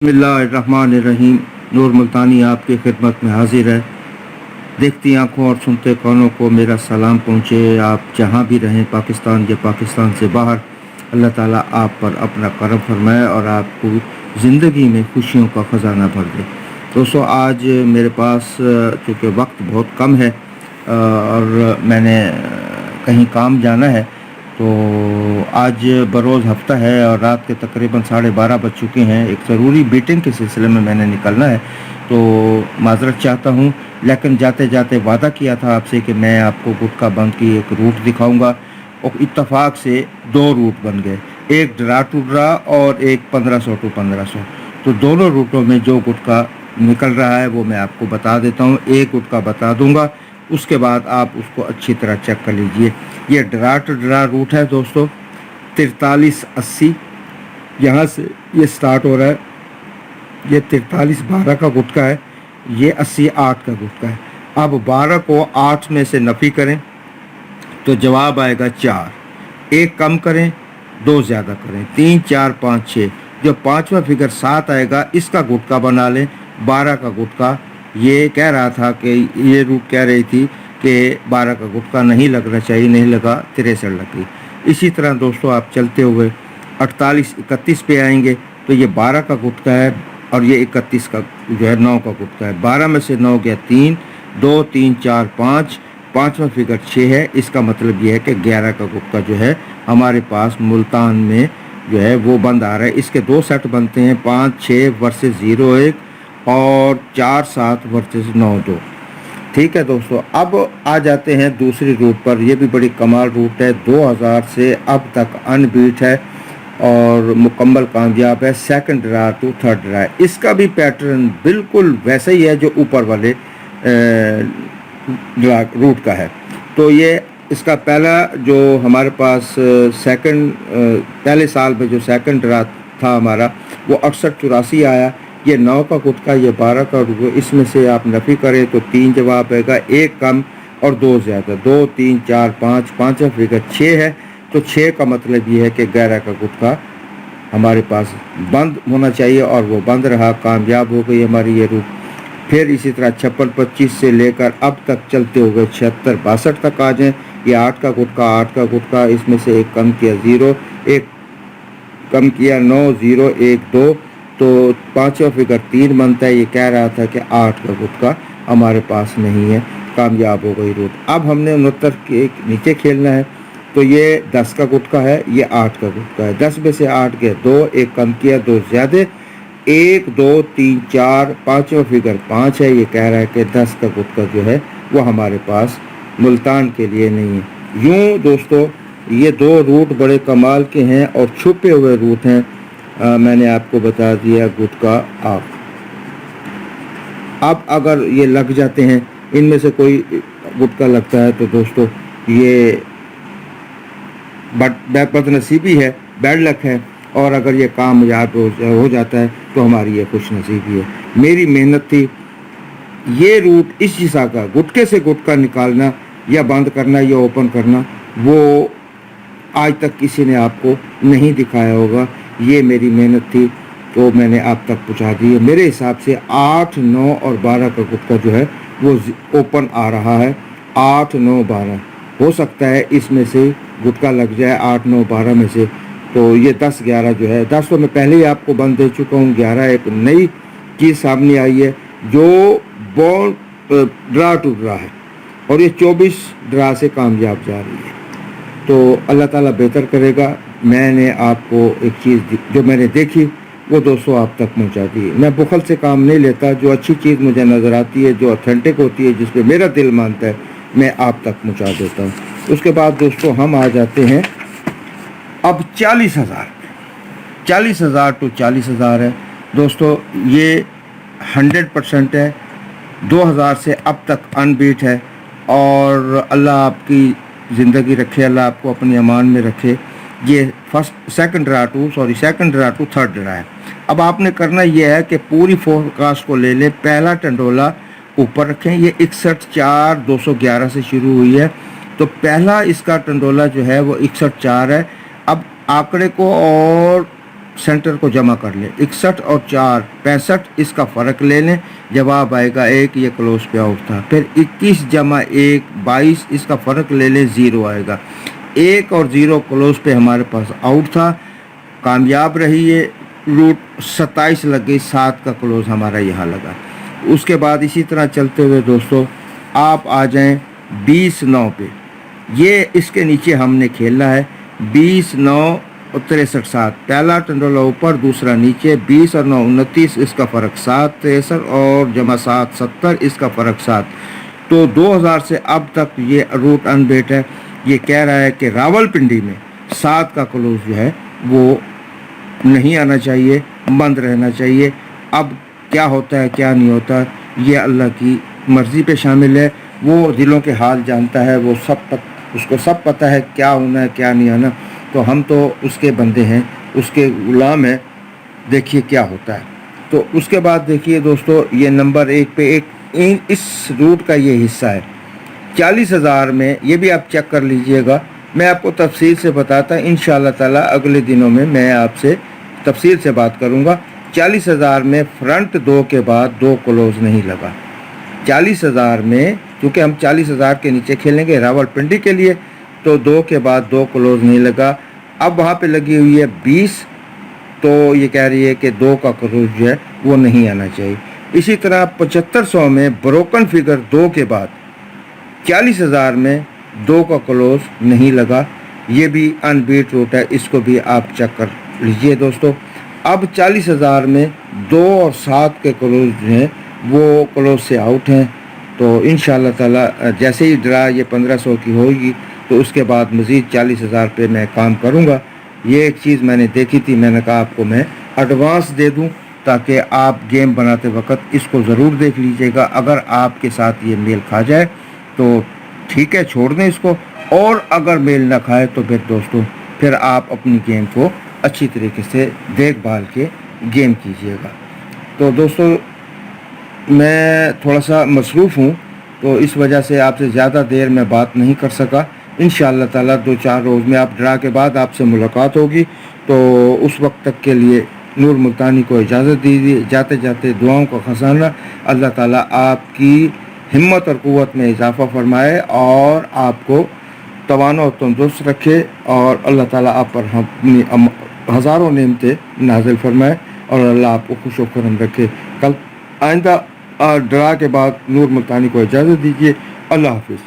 बिस्मिल्लाहिर्रहमानिर्रहीम। नूर मुल्तानी आपकी खिदमत में हाजिर है। देखती आंखों और सुनते कानों को मेरा सलाम पहुँचे। आप जहाँ भी रहें, पाकिस्तान या पाकिस्तान से बाहर, अल्लाह ताला आप पर अपना करम फरमाए और आपको ज़िंदगी में खुशियों का ख़जाना भर दे। दोस्तों, आज मेरे पास चूँकि वक्त बहुत कम है और मैंने कहीं काम जाना है, तो आज बरोज़ हफ्ता है और रात के तकरीबन 12:30 बज चुके हैं। एक ज़रूरी मीटिंग के सिलसिले में मैंने निकलना है, तो माज़रत चाहता हूँ, लेकिन जाते जाते वादा किया था आपसे कि मैं आपको गुटका बंद की एक रूट दिखाऊंगा, और इत्तफाक से 2 रूट बन गए, एक ड्रा टू ड्रा और एक 1500 टू 1500। तो दोनों रूटों में जो गुटका निकल रहा है वो मैं आपको बता देता हूँ। एक गुटका बता दूंगा, उसके बाद आप उसको अच्छी तरह चेक कर लीजिए। ये ड्रा टू ड्रा रूट है दोस्तों, 4380 यहाँ से ये स्टार्ट हो रहा है। ये 4312 का गुटका है, ये 88 का गुटका है। अब 12 को 8 में से नफ़ी करें तो जवाब आएगा 4। एक कम करें, 2 ज़्यादा करें, 3 4 5 6। जो 5वां फिगर 7 आएगा, इसका गुटका बना लें। 12 का गुटका ये कह रहा था कि ये रूट कह रही थी कि 12 का गुटका नहीं लगना चाहिए, नहीं लगा, 63 लग गई। इसी तरह दोस्तों आप चलते हुए 48 31 पे आएंगे तो ये 12 का गुटका है और ये 31 का जो है 9 का गुटका है। 12 में से 9 गया 3, 2 3 4 5, 5वां फिगर 6 है। इसका मतलब ये है कि 11 का गुटका जो है हमारे पास मुल्तान में जो है वो बंद आ रहा है। इसके 2 सेट बनते हैं, 5 6 वर्सेस 0 1 और 4 7 वर्सेस 9 2। ठीक है दोस्तों, अब आ जाते हैं दूसरी रूट पर। यह भी बड़ी कमाल रूट है, 2000 से अब तक अनबीट है और मुकम्मल कामयाब है। Second draw to third draw है। इसका भी पैटर्न बिल्कुल वैसा ही है जो ऊपर वाले ड्रा रूट का है। तो ये इसका पहला जो हमारे पास पहले साल में जो सेकंड ड्रा था हमारा, वो 6884 आया। ये 9 का गुटका, ये 12 का गुटका। इसमें से आप नफ़ी करें तो 3 जवाब आएगा, 1 कम और 2 ज़्यादा। 2 3 4 5, 5वां फिगर 6 है। तो 6 का मतलब ये है कि 11 का गुटका हमारे पास बंद होना चाहिए और वो बंद रहा, कामयाब हो गई हमारी ये रूट। फिर इसी तरह 56 25 से लेकर अब तक चलते हुए 76 62 तक आ जाएँ। ये 8 का गुटका, इसमें से एक कम किया 0, एक कम किया 9 0 1 2। तो 5वां फिगर 3 बनता है। ये कह रहा था कि 8 का गुटका हमारे पास नहीं है, कामयाब हो गई रूट। अब हमने 69 के नीचे खेलना है, तो ये 10 का गुटका है, ये 8 का गुटका है। 10 में से 8 गया 2, एक कम किया 2 ज़्यादा, 1 2 3 4, 5वां फिगर 5 है। ये कह रहा है कि 10 का गुटका जो है वो हमारे पास मुल्तान के लिए नहीं है। यूँ दोस्तों ये 2 रूट बड़े कमाल के हैं और छुपे हुए रूट हैं। मैंने आपको बता दिया गुटका आप। अब अगर ये लग जाते हैं, इनमें से कोई गुटका लगता है, तो दोस्तों ये बदनसीबी है, बैड लक है। और अगर ये कामयाब हो जाता है तो हमारी ये खुश नसीबी है। मेरी मेहनत थी ये रूट इस हिस्सा का, गुटके से गुटका निकालना या बंद करना या ओपन करना, वो आज तक किसी ने आपको नहीं दिखाया होगा। ये मेरी मेहनत थी, तो मैंने आप तक पहुंचा दी है। मेरे हिसाब से 8 9 और 12 का गुटका जो है वो ओपन आ रहा है। 8 9 12 हो सकता है इसमें से गुटका लग जाए, 8 9 12 में से। तो ये 10 11 जो है, 10 तो मैं पहले ही आपको बंद दे चुका हूँ। 11 एक नई चीज़ सामने आई है जो ड्रा टू ड्रा है और ये 24 ड्रा से कामयाब जा रही है। तो अल्लाह ताला बेहतर करेगा। मैंने आपको एक चीज़ जो मैंने देखी वो दोस्तों आप तक पहुंचा दी। मैं बुखल से काम नहीं लेता। जो अच्छी चीज़ मुझे नज़र आती है, जो ऑथेंटिक होती है, जिस पे मेरा दिल मानता है, मैं आप तक पहुंचा देता हूं। उसके बाद दोस्तों हम आ जाते हैं अब 40,000 टू 40,000 है दोस्तों। ये 100% है। 2000 से अब तक अनबीट है और अल्लाह आपकी ज़िंदगी रखे, अल्लाह आपको अपनी अमान में रखे। ये second draw to third draw है। अब आपने करना यह है कि पूरी फोरकास्ट को ले लें। पहला टंडोला ऊपर रखें। ये 61 4 211 से शुरू हुई है, तो पहला इसका टंडोला जो है वो 61 4 है। अब आंकड़े को और सेंटर को जमा कर लें। 61 और 4 65 इसका फ़र्क ले लें, जवाब आएगा 1, ये क्लोज पे आउट था। फिर 21 जमा 1 22 इसका फ़र्क ले लें, 0 आएगा। 1 और 0 क्लोज पे हमारे पास आउट था, कामयाब रही ये रूट। 27 लग गई, 7 का क्लोज हमारा यहाँ लगा। उसके बाद इसी तरह चलते हुए दोस्तों आप आ जाएं 20-9 पे। ये इसके नीचे हमने खेलना है 20-9 और 63-7। पहला टंडोला ऊपर, दूसरा नीचे। 20 और 9 29 इसका फ़र्क 7। 63 और जमा 7 70 इसका फ़र्क 7। तो 2000 से अब तक ये रूट अनबेट है। ये कह रहा है कि रावलपिंडी में 7 का क्लोज जो है वो नहीं आना चाहिए, बंद रहना चाहिए। अब क्या होता है क्या नहीं होता ये अल्लाह की मर्ज़ी पे शामिल है। वो दिलों के हाल जानता है, वो उसको सब पता है क्या होना है क्या नहीं आना। तो हम तो उसके बंदे हैं, उसके गुलाम हैं, देखिए क्या होता है। तो उसके बाद देखिए दोस्तों ये नंबर 1 पे इस रूट का ये हिस्सा है 40,000 में। ये भी आप चेक कर लीजिएगा, मैं आपको तफसील से बताता इंशाअल्लाह ताला। अगले दिनों में मैं आपसे तफसील से बात करूँगा। 40,000 में फ्रंट 2 के बाद 2 क्लोज नहीं लगा। 40,000 में क्योंकि हम 40,000 के नीचे खेलेंगे रावलपिंडी के लिए, तो 2 के बाद 2 क्लोज नहीं लगा। अब वहाँ पे लगी हुई है 20, तो ये कह रही है कि 2 का क्लोज जो है वो नहीं आना चाहिए। इसी तरह 7500 में ब्रोकन फिगर 2 के बाद 40,000 में 2 का क्लोज नहीं लगा। ये भी अनबीट रूट है, इसको भी आप चेक कर लीजिए दोस्तों। अब 40,000 में 2 और 7 के क्लोज जो हैं वो क्लोज से आउट हैं। तो इंशाअल्लाह ताला जैसे ही ड्रा ये 1500 की होगी तो उसके बाद मज़ीद 40,000 पे मैं काम करूँगा। ये एक चीज़ मैंने देखी थी, मैंने कहा आपको मैं एडवांस दे दूँ ताकि आप गेम बनाते वक्त इसको ज़रूर देख लीजिएगा। अगर आपके साथ ये मेल खा जाए तो ठीक है, छोड़ दें इसको, और अगर मेल ना खाए तो फिर दोस्तों फिर आप अपनी गेम को अच्छी तरीके से देखभाल के गेम कीजिएगा। तो दोस्तों मैं थोड़ा सा मसरूफ़ हूँ, तो इस वजह से आपसे ज़्यादा देर में बात नहीं कर सका। इंशाअल्लाह ताला 2-4 रोज़ में आप ड्रा के बाद आपसे मुलाकात होगी। तो उस वक्त तक के लिए नूर मुल्तानी को इजाज़त दीजिए। जाते जाते दुआओं का ख़जाना अल्लाह ताला आपकी हिम्मत और क़ुव्वत में इजाफ़ा फरमाए और आपको तवाना और तंदुरुस्त रखे, और अल्लाह ताला आप पर अपनी हज़ारों नेमतें नाज़िल फरमाए, और अल्लाह आपको खुश व खुर्रम रखे। कल आइंदा ड्रा के बाद नूर मुल्तानी को इजाज़त दीजिए। अल्लाह हाफ़िज़।